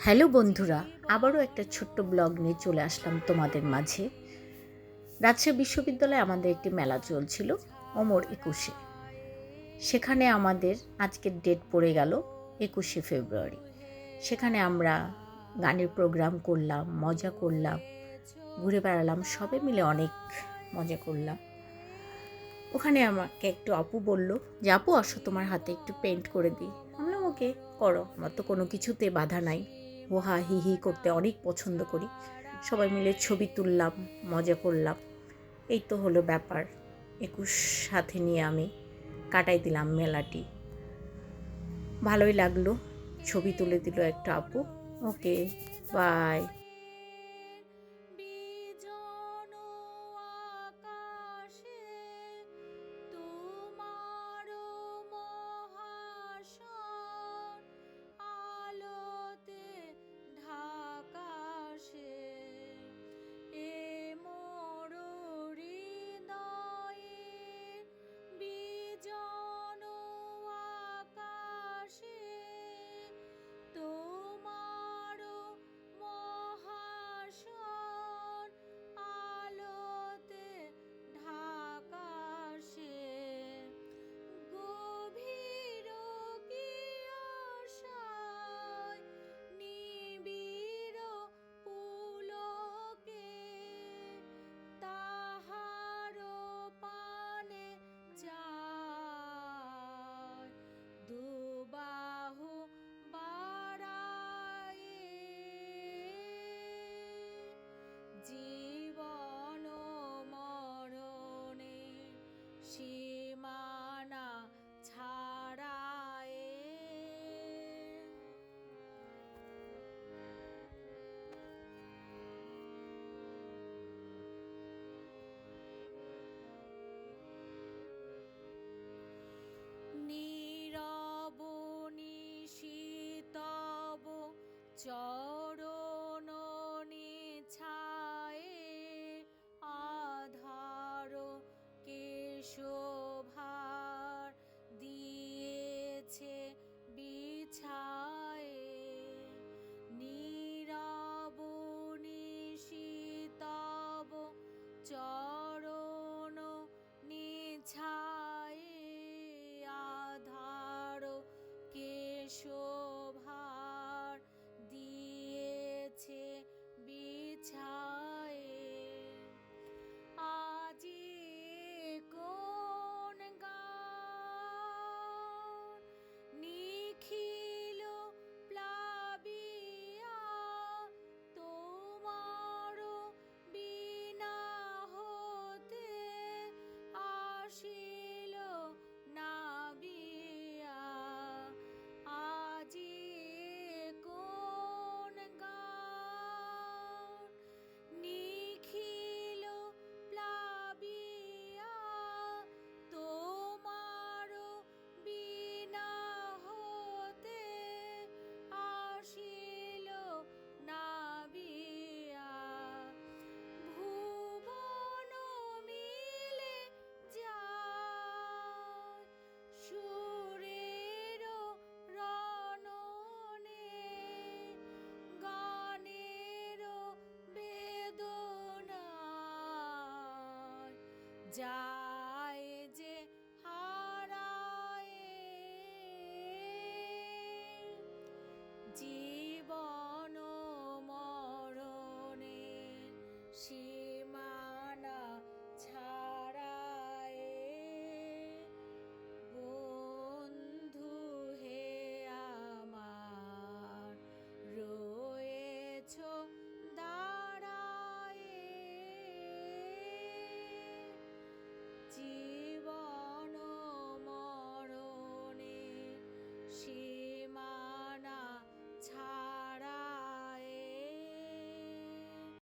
Hello বন্ধুরা, আবারও একটা ছোট্ট ব্লগ নিয়ে চলে আসলাম তোমাদের মাঝে। রাজশাহী বিশ্ববিদ্যালয়ে আমাদের একটি মেলা চলছিল, অমর 21। সেখানে আমাদের আজকের ডেট পড়ে গেল 21শে ফেব্রুয়ারি। সেখানে আমরা গানের প্রোগ্রাম করলাম, মজা করলাম, ঘুরে বেড়ালাম, সবে মিলে অনেক মজা করলাম। ওখানে আমাকে একটু আপু বলল যে আপু আসো, তোমার হাতে একটু পেন্ট করে দিই। আমরা ওকে করো, আমার তো কোনো কিছুতে বাধা নাই। হোহা হি হি করতে অনেক পছন্দ করি। সবাই মিলে ছবি তুললাম, মজা করলাম। এই তো হলো ব্যাপার। 21 সাথে নিয়ে আমি কাটাই দিলাম মেলাটি। ভালোই লাগলো। ছবি তুলে দিল একটা আপু। ওকে, বাই। জীবন মরণে সীমানা ছাড়ায়ে নীরব নিশীতব চরণ নিছায়ে আধার কেশভার দিয়েছে বিছায়ে নীরব নিশীতব চরণ নিছায়ে আধার কেশভার দিয়েছে বিছায়ে আজি কোন গান নিখিল প্লাবিয়া তোমার বিনা হতে আসিল নাবিয়া আজি কোন গান নিখিল প্লাবিয়া তোমার বিনা হতে আসিল নাবিয়া ভুবন মিলে যায় সুরের রণনে গানের বেদনায় যা